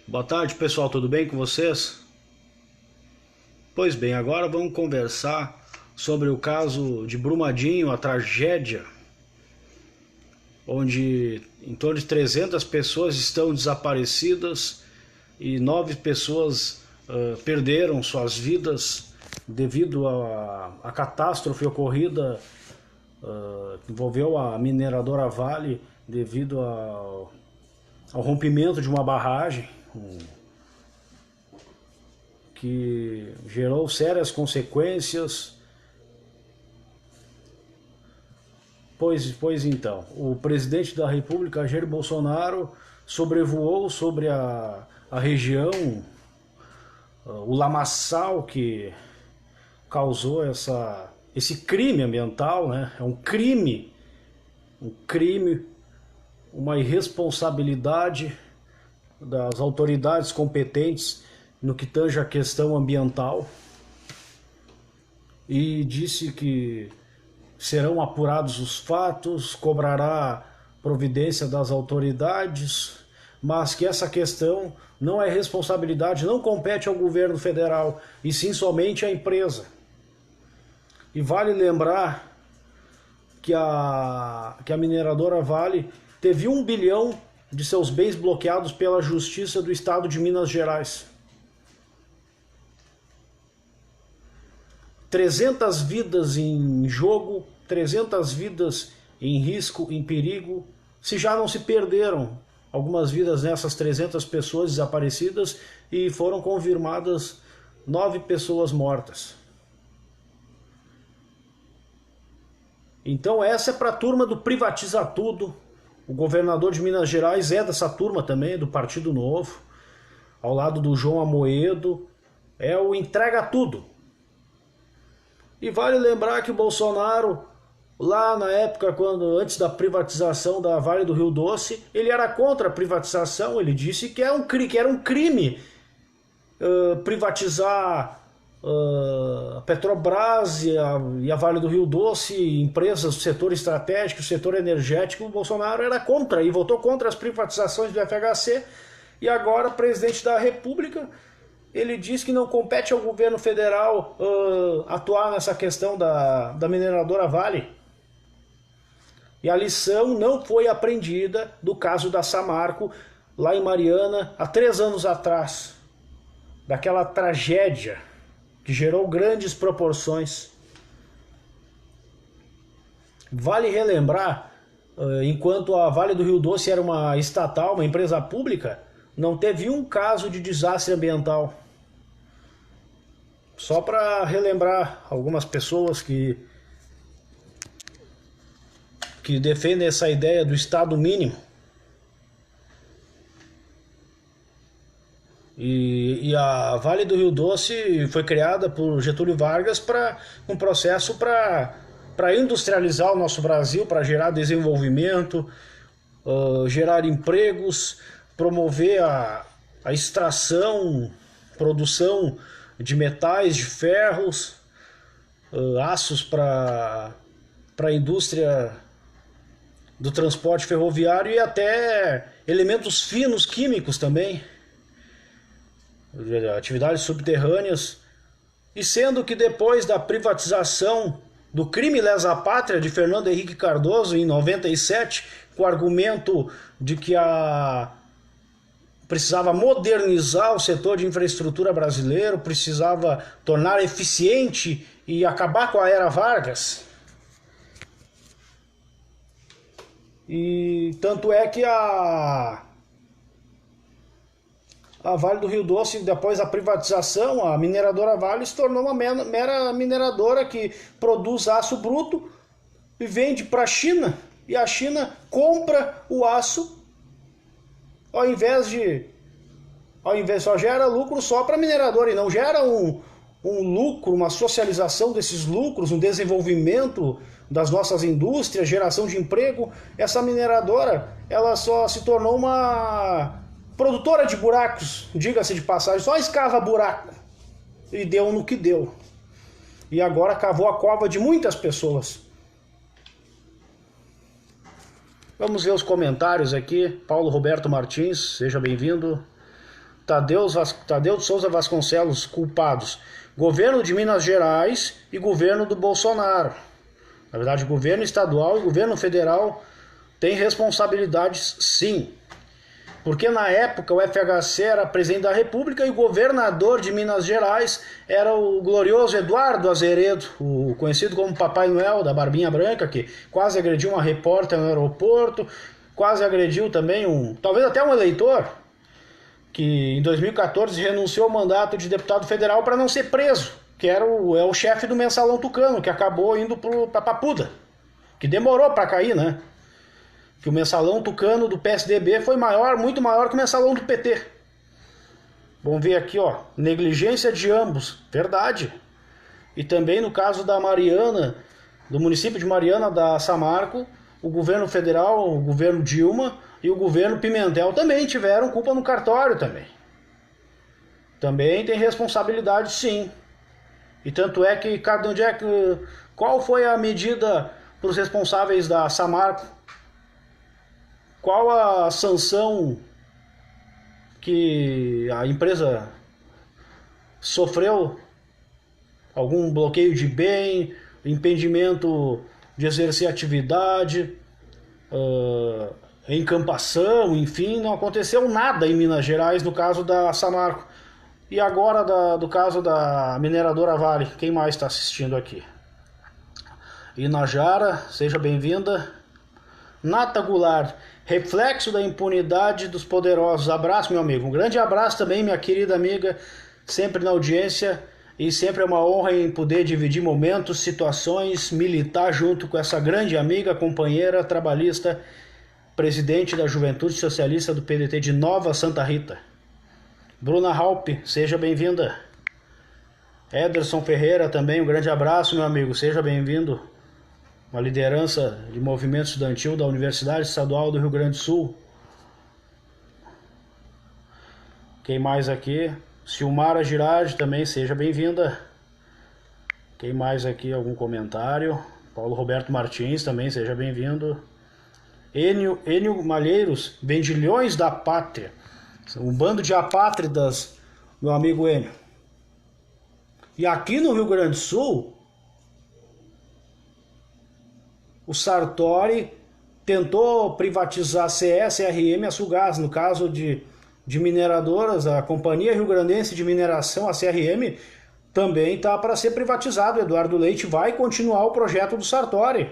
Boa tarde, pessoal, tudo bem com vocês? Pois bem, agora vamos conversar sobre o caso de Brumadinho, a tragédia, onde em torno de 300 pessoas estão desaparecidas e 9 pessoas perderam suas vidas devido à catástrofe ocorrida, que envolveu a mineradora Vale devido ao rompimento de uma barragem, que gerou sérias consequências. Pois então, o presidente da República, Jair Bolsonaro, sobrevoou sobre a região, o lamaçal que causou esse crime ambiental, né? É um crime, uma irresponsabilidade das autoridades competentes no que tange a questão ambiental, e disse que serão apurados os fatos, cobrará providência das autoridades, mas que essa questão não é responsabilidade, não compete ao governo federal, e sim somente à empresa. E vale lembrar que a mineradora Vale teve 1 bilhão de seus bens bloqueados pela Justiça do Estado de Minas Gerais. 300 vidas em jogo, 300 vidas em risco, em perigo, se já não se perderam algumas vidas nessas 300 pessoas desaparecidas e foram confirmadas 9 pessoas mortas. Então essa é para a turma do privatiza tudo. O governador de Minas Gerais é dessa turma também, do Partido Novo, ao lado do João Amoedo, é o entrega tudo. E vale lembrar que o Bolsonaro, lá na época, antes da privatização da Vale do Rio Doce, ele era contra a privatização. Ele disse que era um crime privatizar a Petrobras e a Vale do Rio Doce, empresas do setor estratégico, setor energético. O Bolsonaro era contra e votou contra as privatizações do FHC. E agora, presidente da República, ele diz que não compete ao governo federal atuar nessa questão da mineradora Vale. E a lição não foi aprendida do caso da Samarco, lá em Mariana, há 3 anos atrás. Daquela tragédia que gerou grandes proporções. Vale relembrar, enquanto a Vale do Rio Doce era uma estatal, uma empresa pública, não teve um caso de desastre ambiental. Só para relembrar algumas pessoas que defendem essa ideia do Estado mínimo. E a Vale do Rio Doce foi criada por Getúlio Vargas para um processo para industrializar o nosso Brasil, para gerar desenvolvimento, gerar empregos, promover a extração, produção de metais, de ferros, aços para a indústria do transporte ferroviário e até elementos finos químicos também, atividades subterrâneas. E sendo que depois da privatização do crime lesa pátria de Fernando Henrique Cardoso em 97, com o argumento de que precisava modernizar o setor de infraestrutura brasileiro, precisava tornar eficiente e acabar com a era Vargas. E tanto é que a Vale do Rio Doce, depois da privatização, a mineradora Vale se tornou uma mera mineradora que produz aço bruto e vende para a China. E a China compra o aço, ao invés só gera lucro só para a mineradora e não gera um lucro, uma socialização desses lucros, um desenvolvimento das nossas indústrias, geração de emprego. Essa mineradora, ela só se tornou uma produtora de buracos, diga-se de passagem, só escava buraco e deu no que deu. E agora cavou a cova de muitas pessoas. Vamos ver os comentários aqui. Paulo Roberto Martins, seja bem-vindo. Tadeu de Souza Vasconcelos culpados? Governo de Minas Gerais e governo do Bolsonaro. Na verdade, governo estadual e governo federal têm responsabilidades, sim. Porque na época o FHC era presidente da República e o governador de Minas Gerais era o glorioso Eduardo Azeredo, o conhecido como Papai Noel da Barbinha Branca, que quase agrediu uma repórter no aeroporto, quase agrediu também talvez até um eleitor, que em 2014 renunciou ao mandato de deputado federal para não ser preso, que é o chefe do Mensalão Tucano, que acabou indo para Papuda, que demorou para cair, né? Que o Mensalão Tucano do PSDB foi muito maior que o Mensalão do PT. Vamos ver aqui, ó, negligência de ambos, verdade. E também no caso da Mariana, do município de Mariana da Samarco, o governo federal, o governo Dilma e o governo Pimentel também tiveram culpa no cartório também. Também tem responsabilidade, sim. E tanto é que, qual foi a medida para os responsáveis da Samarco? Qual a sanção que a empresa sofreu? Algum bloqueio de bem, impedimento de exercer atividade, encampação, enfim, não aconteceu nada em Minas Gerais no caso da Samarco. E agora do caso da mineradora Vale, quem mais está assistindo aqui? Inajara, seja bem-vinda. Nata Goulart, reflexo da impunidade dos poderosos. Abraço, meu amigo. Um grande abraço também, minha querida amiga, sempre na audiência, e sempre é uma honra em poder dividir momentos, situações, militar junto com essa grande amiga, companheira, trabalhista, presidente da Juventude Socialista do PDT de Nova Santa Rita. Bruna Halpe, seja bem-vinda. Ederson Ferreira também, um grande abraço, meu amigo, seja bem-vindo. Uma liderança de movimento estudantil da Universidade Estadual do Rio Grande do Sul. Quem mais aqui? Silmara Girardi também, seja bem-vinda. Quem mais aqui? Algum comentário? Paulo Roberto Martins também, seja bem-vindo. Enio Malheiros, Vendilhões da Pátria. Um bando de apátridas, meu amigo Enio. E aqui no Rio Grande do Sul, o Sartori tentou privatizar a CE, CRM e a Sulgás. No caso de mineradoras, a Companhia Rio Grandense de Mineração, a CRM, também está para ser privatizado. O Eduardo Leite vai continuar o projeto do Sartori.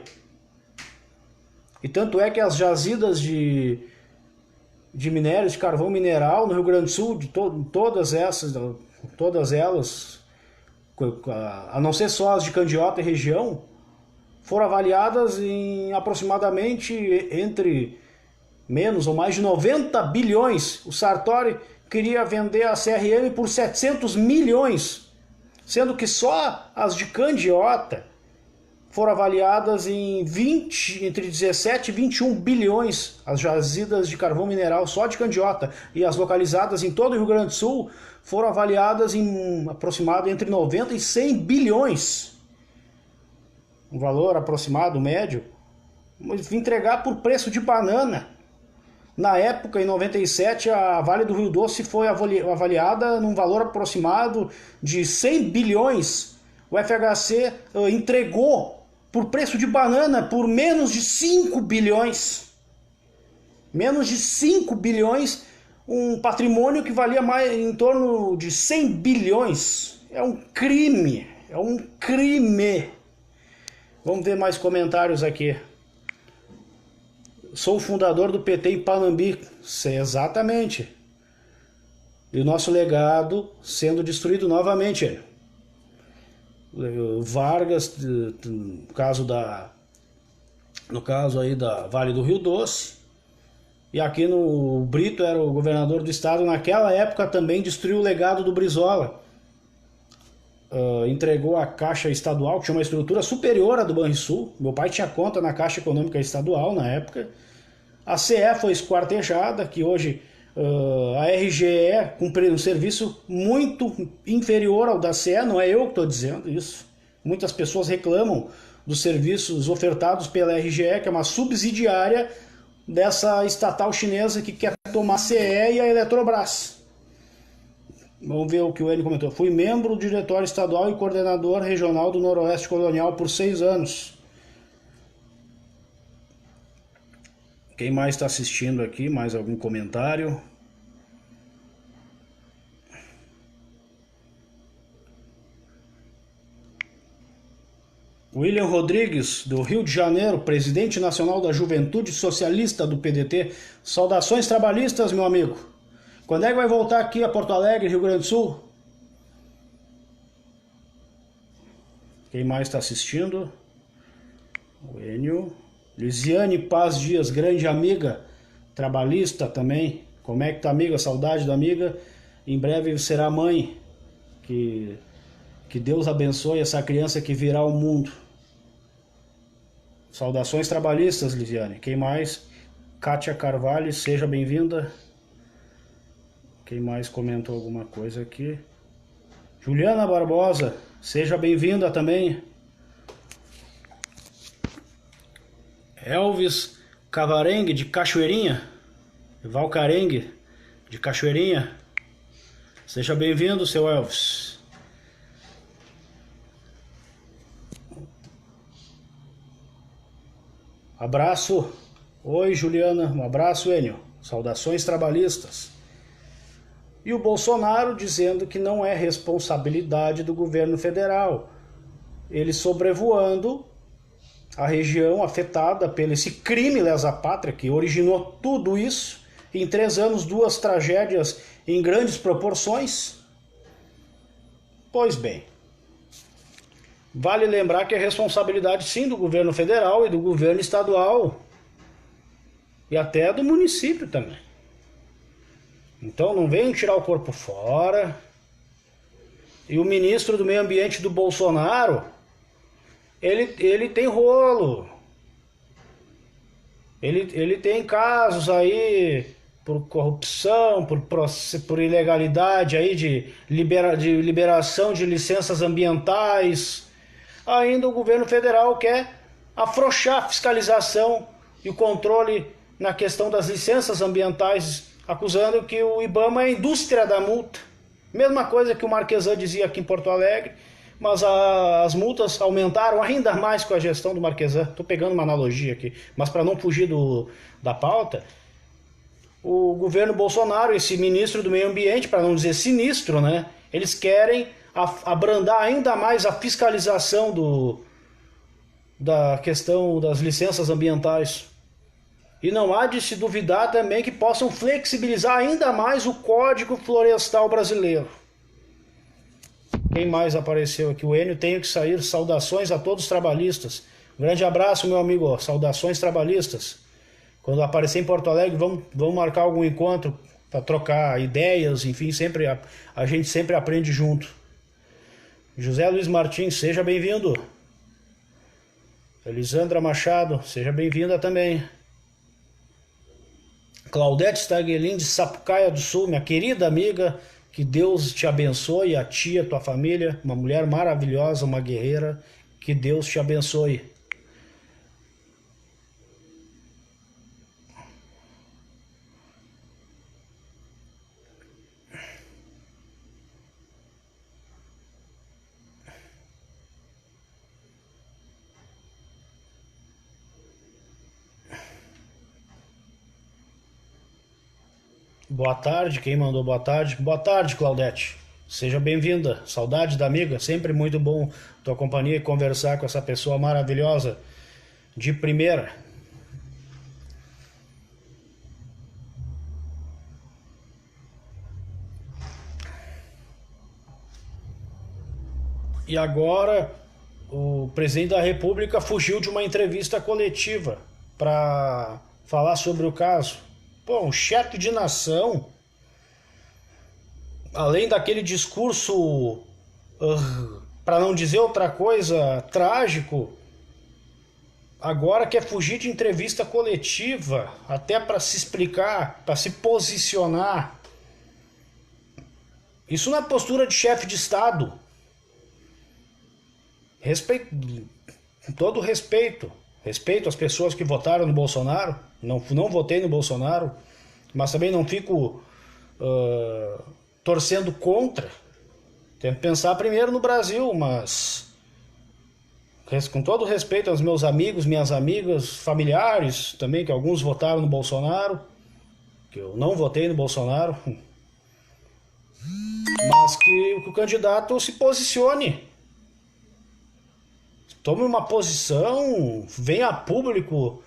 E tanto é que as jazidas de minérios, de carvão mineral no Rio Grande do Sul, todas elas, a não ser só as de Candiota e região, foram avaliadas em aproximadamente entre menos ou mais de 90 bilhões. O Sartori queria vender a CRM por 700 milhões, sendo que só as de Candiota foram avaliadas em entre 17 e 21 bilhões, as jazidas de carvão mineral só de Candiota, e as localizadas em todo o Rio Grande do Sul foram avaliadas em aproximado entre 90 e 100 bilhões. Um valor aproximado, médio, entregar por preço de banana. Na época, em 97, a Vale do Rio Doce foi avaliada num valor aproximado de 100 bilhões. O FHC entregou por preço de banana por menos de 5 bilhões. Menos de 5 bilhões, um patrimônio que valia mais em torno de 100 bilhões. É um crime, é um crime. Vamos ver mais comentários aqui. Sou o fundador do PT em Panambi. Exatamente. E o nosso legado sendo destruído novamente. Vargas, no caso aí da Vale do Rio Doce. E aqui no Brito era o governador do estado. Naquela época também destruiu o legado do Brizola. Entregou a Caixa Estadual, que tinha uma estrutura superior à do Banrisul. Meu pai tinha conta na Caixa Econômica Estadual na época. A CE foi esquartejada, que hoje a RGE cumpre um serviço muito inferior ao da CE, não é eu que estou dizendo isso. Muitas pessoas reclamam dos serviços ofertados pela RGE, que é uma subsidiária dessa estatal chinesa que quer tomar a CE e a Eletrobras. Vamos ver o que o Enio comentou. Fui membro do diretório estadual e coordenador regional do Noroeste Colonial por 6 anos. Quem mais está assistindo aqui? Mais algum comentário? William Rodrigues, do Rio de Janeiro, presidente nacional da Juventude Socialista do PDT. Saudações trabalhistas, meu amigo. Quando é que vai voltar aqui a Porto Alegre, Rio Grande do Sul? Quem mais está assistindo? O Enio. Lisiane Paz Dias, grande amiga, trabalhista também. Como é que tá, amiga? Saudade da amiga. Em breve será mãe. Que Deus abençoe essa criança que virá ao mundo. Saudações trabalhistas, Lisiane. Quem mais? Kátia Carvalho, seja bem-vinda. Quem mais comentou alguma coisa aqui? Juliana Barbosa, seja bem-vinda também. Elvis Cavarengue, de Cachoeirinha. Valcarengue, de Cachoeirinha. Seja bem-vindo, seu Elvis. Abraço. Oi, Juliana. Um abraço, Enio. Saudações trabalhistas. E o Bolsonaro dizendo que não é responsabilidade do governo federal. Ele sobrevoando a região afetada pelo esse crime lesa pátria que originou tudo isso. Em 3 anos, 2 tragédias em grandes proporções. Pois bem, vale lembrar que é responsabilidade sim do governo federal e do governo estadual e até do município também. Então não venham tirar o corpo fora. E o ministro do Meio Ambiente do Bolsonaro, ele tem rolo. Ele tem casos aí por corrupção, por ilegalidade aí de liberação de licenças ambientais. Ainda o governo federal quer afrouxar a fiscalização e o controle na questão das licenças ambientais, acusando que o IBAMA é a indústria da multa. Mesma coisa que o Marquesan dizia aqui em Porto Alegre, mas as multas aumentaram ainda mais com a gestão do Marquesan. Estou pegando uma analogia aqui, mas para não fugir da pauta, o governo Bolsonaro, esse ministro do Meio Ambiente, para não dizer sinistro, né? Eles querem abrandar ainda mais a fiscalização da questão das licenças ambientais. E não há de se duvidar também que possam flexibilizar ainda mais o Código Florestal Brasileiro. Quem mais apareceu aqui? O Enio, tenho que sair. Saudações a todos os trabalhistas. Um grande abraço, meu amigo. Saudações trabalhistas. Quando aparecer em Porto Alegre, vamos marcar algum encontro para trocar ideias, enfim, a gente sempre aprende junto. José Luiz Martins, seja bem-vindo. Elisandra Machado, seja bem-vinda também. Claudete Staguelin, de Sapucaia do Sul, minha querida amiga, que Deus te abençoe, a ti, a tua família, uma mulher maravilhosa, uma guerreira, que Deus te abençoe. Boa tarde, quem mandou boa tarde? Boa tarde, Claudete. Seja bem-vinda. Saudade da amiga, sempre muito bom tua companhia e conversar com essa pessoa maravilhosa de primeira. E agora o presidente da República fugiu de uma entrevista coletiva para falar sobre o caso. Pô, um chefe de nação, além daquele discurso, para não dizer outra coisa, trágico, agora quer fugir de entrevista coletiva, até para se explicar, para se posicionar. Isso não é postura de chefe de Estado. Respeito, com todo respeito. Respeito às pessoas que votaram no Bolsonaro. Não votei no Bolsonaro, mas também não fico torcendo contra. Tem que pensar primeiro no Brasil, mas com todo respeito aos meus amigos, minhas amigas, familiares também, que alguns votaram no Bolsonaro, que eu não votei no Bolsonaro, mas que o candidato se posicione. Tome uma posição, venha a público,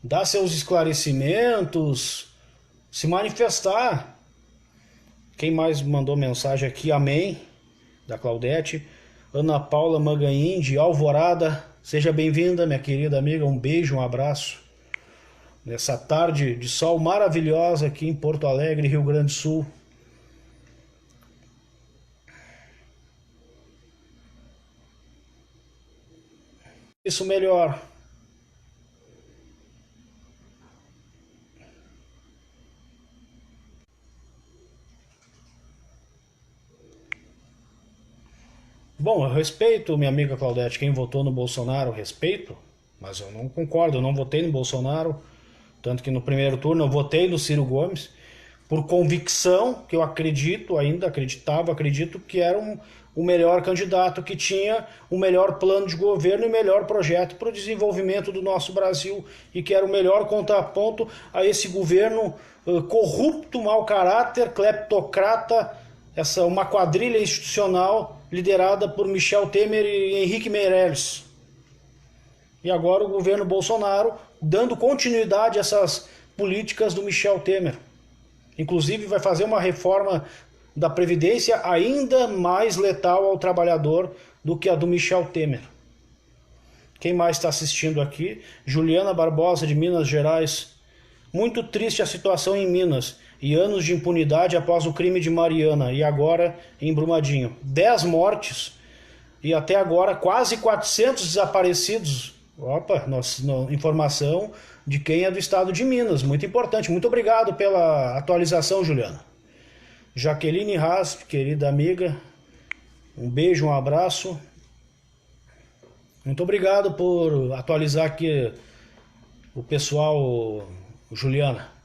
dar seus esclarecimentos, se manifestar. Quem mais mandou mensagem aqui? Amém, da Claudete. Ana Paula Mangaim, de Alvorada. Seja bem-vinda, minha querida amiga. Um beijo, um abraço. Nessa tarde de sol maravilhosa aqui em Porto Alegre, Rio Grande do Sul. Isso melhor. Bom, eu respeito, minha amiga Claudete, quem votou no Bolsonaro, eu respeito, mas eu não concordo, eu não votei no Bolsonaro, tanto que no primeiro turno eu votei no Ciro Gomes, por convicção, que eu acredito, ainda acredito que era o melhor candidato, que tinha o melhor plano de governo e melhor projeto para o desenvolvimento do nosso Brasil, e que era o melhor contraponto a esse governo corrupto, mau caráter, cleptocrata, uma quadrilha institucional liderada por Michel Temer e Henrique Meirelles. E agora o governo Bolsonaro dando continuidade a essas políticas do Michel Temer. Inclusive vai fazer uma reforma da Previdência ainda mais letal ao trabalhador do que a do Michel Temer. Quem mais está assistindo aqui? Juliana Barbosa, de Minas Gerais. Muito triste a situação em Minas e anos de impunidade após o crime de Mariana e agora em Brumadinho. 10 mortes e até agora quase 400 desaparecidos. Opa, informação de quem é do estado de Minas, muito importante. Muito obrigado pela atualização, Juliana. Jaqueline Haas, querida amiga, um beijo, um abraço. Muito obrigado por atualizar aqui o pessoal, Juliana.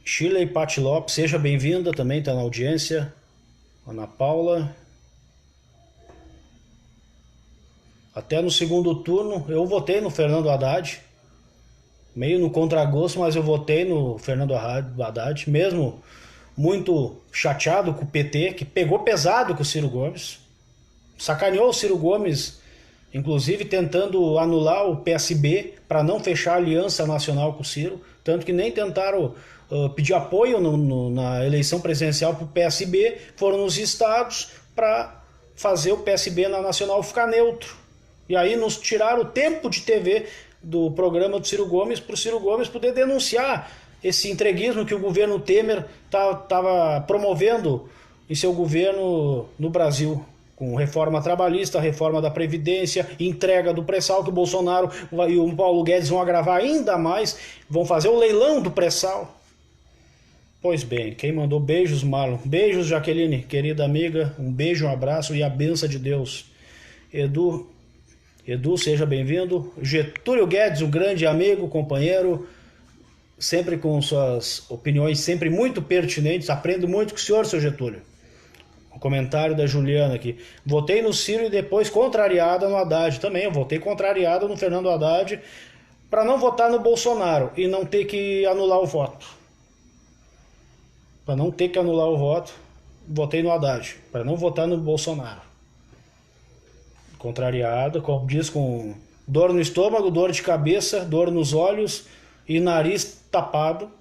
Shirley Patti Lopes, seja bem-vinda, também está na audiência. Ana Paula. Até no segundo turno, eu votei no Fernando Haddad, meio no contragosto, mas eu votei no Fernando Haddad, mesmo muito chateado com o PT, que pegou pesado com o Ciro Gomes, sacaneou o Ciro Gomes, inclusive tentando anular o PSB para não fechar a aliança nacional com o Ciro, tanto que nem tentaram pedir apoio na eleição presidencial para o PSB, foram nos estados para fazer o PSB na nacional ficar neutro. E aí nos tiraram o tempo de TV do programa do Ciro Gomes para o Ciro Gomes poder denunciar esse entreguismo que o governo Temer estava promovendo em seu governo no Brasil, com reforma trabalhista, reforma da Previdência, entrega do pré-sal, que o Bolsonaro e o Paulo Guedes vão agravar ainda mais, vão fazer o leilão do pré-sal. Pois bem, quem mandou beijos, Marlon? Beijos, Jaqueline, querida amiga, um beijo, um abraço e a benção de Deus. Edu, seja bem-vindo. Getúlio Guedes, um grande amigo, companheiro, sempre com suas opiniões sempre muito pertinentes. Aprendo muito com o senhor, seu Getúlio. O comentário da Juliana aqui. Votei no Ciro e depois contrariada no Haddad. Também eu votei contrariada no Fernando Haddad para não votar no Bolsonaro e não ter que anular o voto. Para não ter que anular o voto, votei no Haddad. Para não votar no Bolsonaro. Contrariado, como diz, com dor no estômago, dor de cabeça, dor nos olhos e nariz tapado,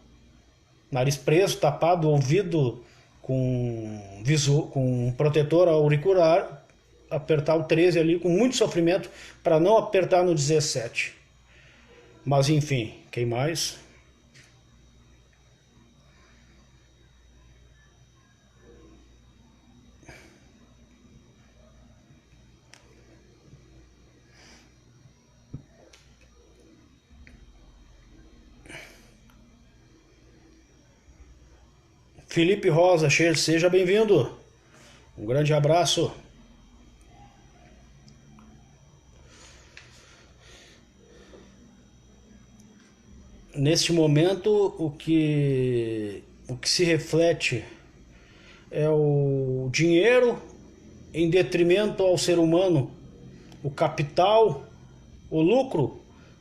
nariz preso, tapado, ouvido com protetor auricular, apertar o 13 ali com muito sofrimento para não apertar no 17. Mas enfim, quem mais? Felipe Rosa, seja bem-vindo. Um grande abraço. neste momento o que se reflete é o dinheiro em detrimento ao ser humano, o capital, o lucro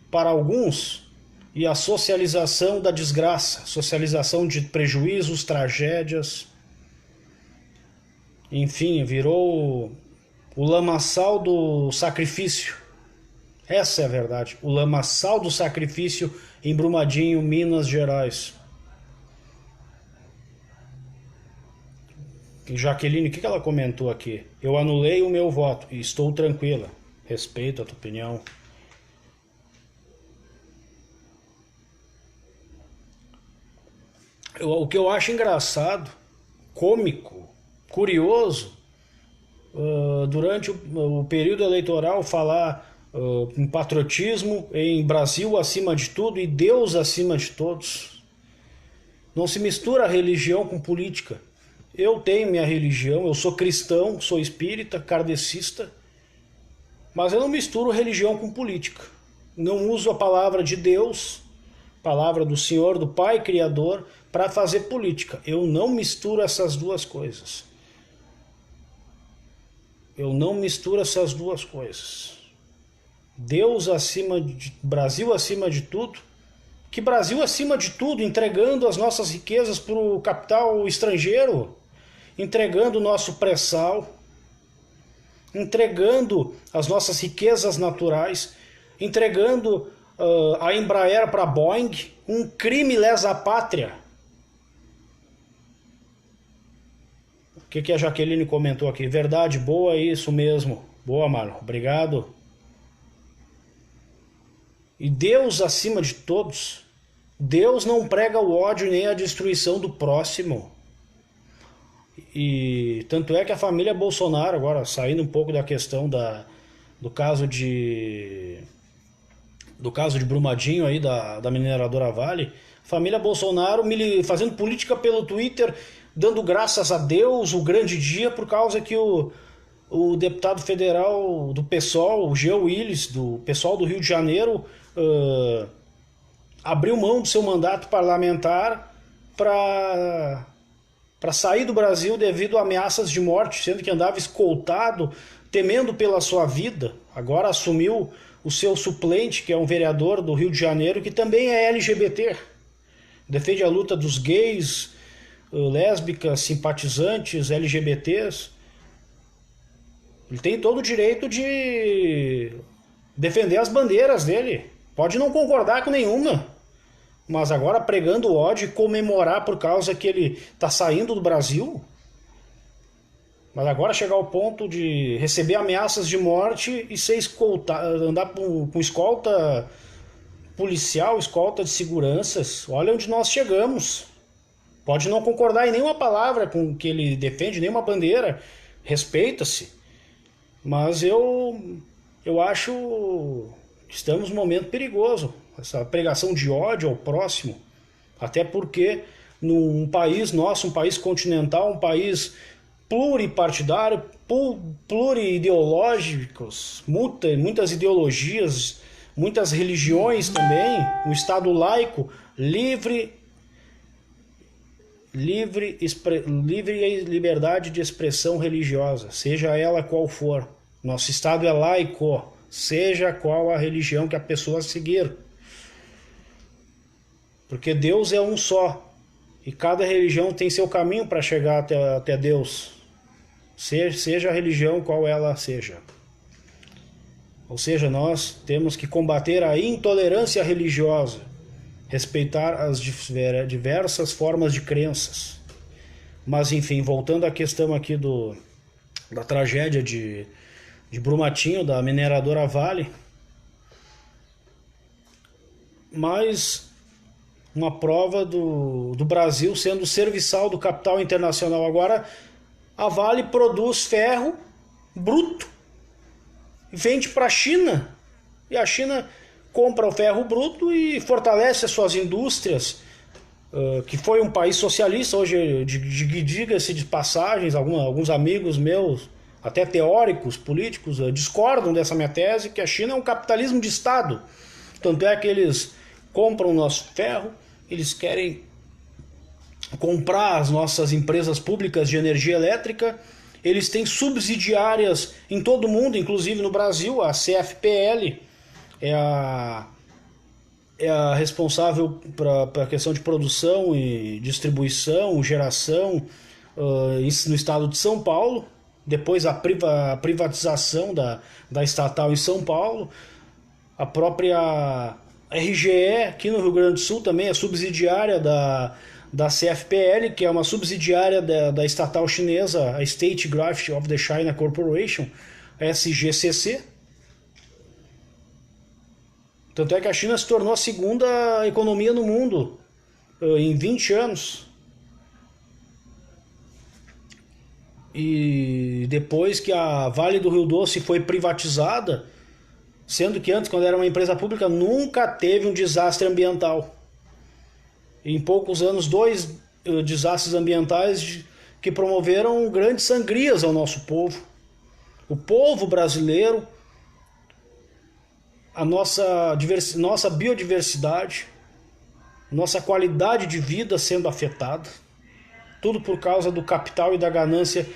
para alguns e a socialização da desgraça, socialização de prejuízos, tragédias. Enfim, virou o lamaçal do sacrifício. Essa é a verdade, o lamaçal do sacrifício em Brumadinho, Minas Gerais. Jaqueline, o que ela comentou aqui? Eu anulei o meu voto e estou tranquila. Respeito a tua opinião. O que eu acho engraçado, cômico, curioso, durante o período eleitoral falar em patriotismo, em Brasil acima de tudo e Deus acima de todos. Não se mistura religião com política. Eu tenho minha religião, eu sou cristão, sou espírita, kardecista, mas eu não misturo religião com política. Não uso a palavra de Deus, palavra do Senhor, do Pai Criador, para fazer política. Eu não misturo essas duas coisas. Eu não misturo essas duas coisas. Deus acima de Brasil acima de tudo. Que Brasil acima de tudo, entregando as nossas riquezas para o capital estrangeiro, entregando o nosso pré-sal, entregando as nossas riquezas naturais, entregando a Embraer para a Boeing, um crime lesa pátria. O que a Jaqueline comentou aqui? Verdade, boa, isso mesmo. Boa, Marlon, obrigado. E Deus acima de todos. Deus não prega o ódio nem a destruição do próximo. E tanto é que a família Bolsonaro, agora saindo um pouco da questão do caso de Brumadinho aí, da mineradora Vale, família Bolsonaro fazendo política pelo Twitter, dando graças a Deus o grande dia, por causa que o deputado federal do PSOL, o Jean Willis, do PSOL do Rio de Janeiro, abriu mão do seu mandato parlamentar para sair do Brasil devido a ameaças de morte, sendo que andava escoltado, temendo pela sua vida. Agora assumiu o seu suplente, que é um vereador do Rio de Janeiro, que também é LGBT. Defende a luta dos gays, lésbicas, simpatizantes, LGBTs. Ele tem todo o direito de defender as bandeiras dele. Pode não concordar com nenhuma, mas agora pregando ódio e comemorar por causa que ele está saindo do Brasil. Mas agora chegar ao ponto de receber ameaças de morte e ser andar com escolta policial, escolta de seguranças. Olha onde nós chegamos. Pode não concordar em nenhuma palavra com o que ele defende, nenhuma bandeira, respeita-se. Mas eu acho que estamos num momento perigoso. Essa pregação de ódio ao próximo. Até porque num país nosso, um país continental, um país pluripartidário, pluriideológicos, muitas ideologias, muitas religiões também, um Estado laico, livre liberdade de expressão religiosa, seja ela qual for. Nosso Estado é laico, seja qual a religião que a pessoa seguir. Porque Deus é um só, e cada religião tem seu caminho para chegar até Deus, seja a religião qual ela seja. Ou seja, nós temos que combater a intolerância religiosa, respeitar as diversas formas de crenças. Mas enfim, voltando à questão aqui da tragédia de Brumadinho, da mineradora Vale, mais uma prova do Brasil sendo serviçal do capital internacional. Agora a Vale produz ferro bruto, vende para a China, e a China compra o ferro bruto e fortalece as suas indústrias, que foi um país socialista. Hoje, diga-se de passagens, alguns amigos meus, até teóricos políticos, discordam dessa minha tese, que a China é um capitalismo de Estado. Tanto é que eles compram o nosso ferro, eles querem comprar as nossas empresas públicas de energia elétrica, eles têm subsidiárias em todo o mundo, inclusive no Brasil. A CFPL é a responsável para a questão de produção e distribuição, geração no estado de São Paulo. Depois a privatização da estatal em São Paulo. A própria RGE aqui no Rio Grande do Sul também é subsidiária da CFPL, que é uma subsidiária da estatal chinesa, a State Graft of the China Corporation, SGCC. Tanto é que a China se tornou a segunda economia no mundo em 20 anos. E depois que a Vale do Rio Doce foi privatizada, sendo que antes, quando era uma empresa pública, nunca teve um desastre ambiental. Em poucos anos, 2 desastres ambientais que promoveram grandes sangrias ao nosso povo. O povo brasileiro, a nossa biodiversidade, nossa qualidade de vida sendo afetada. Tudo por causa do capital e da ganância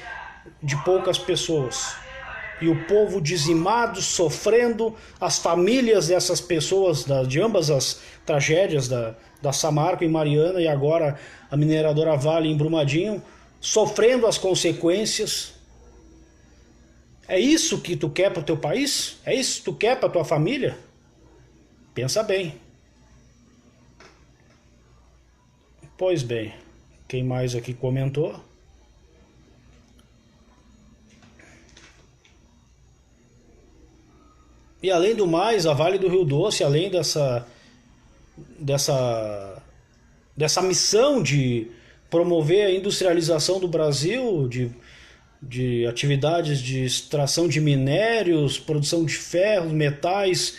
de poucas pessoas. E o povo dizimado, sofrendo, as famílias dessas pessoas, de ambas as tragédias, da Samarco em Mariana e agora a mineradora Vale em Brumadinho, sofrendo as consequências. É isso que tu quer para o teu país? É isso que tu quer para a tua família? Pensa bem. Pois bem, quem mais aqui comentou? E além do mais, a Vale do Rio Doce, além dessa missão de promover a industrialização do Brasil, de atividades de extração de minérios, produção de ferros, metais,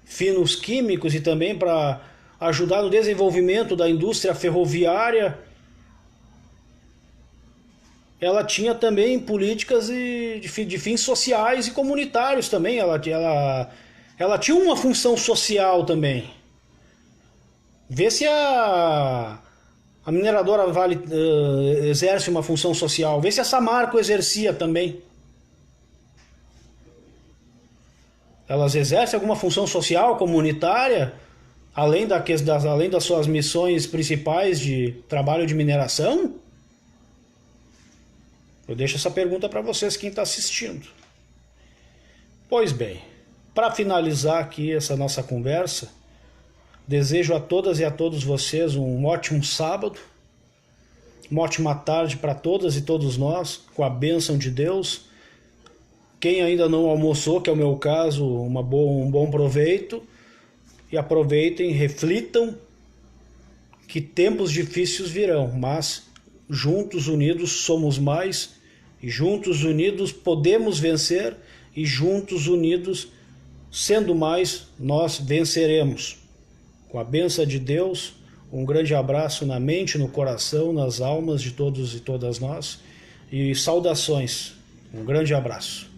finos químicos e também para ajudar no desenvolvimento da indústria ferroviária, ela tinha também políticas de fins sociais e comunitários também. Ela tinha uma função social também. Vê se a mineradora Vale exerce uma função social. Vê se a Samarco exercia também. Elas exercem alguma função social, comunitária, além das suas missões principais de trabalho de mineração? Eu deixo essa pergunta para vocês, quem está assistindo. Pois bem, para finalizar aqui essa nossa conversa, desejo a todas e a todos vocês um ótimo sábado, uma ótima tarde para todas e todos nós, com a bênção de Deus. Quem ainda não almoçou, que é o meu caso, um bom proveito. E aproveitem, reflitam, que tempos difíceis virão, mas juntos, unidos, somos mais, e juntos, unidos, podemos vencer, e juntos, unidos, sendo mais, nós venceremos. Com a bênção de Deus, um grande abraço na mente, no coração, nas almas de todos e todas nós, e saudações. Um grande abraço.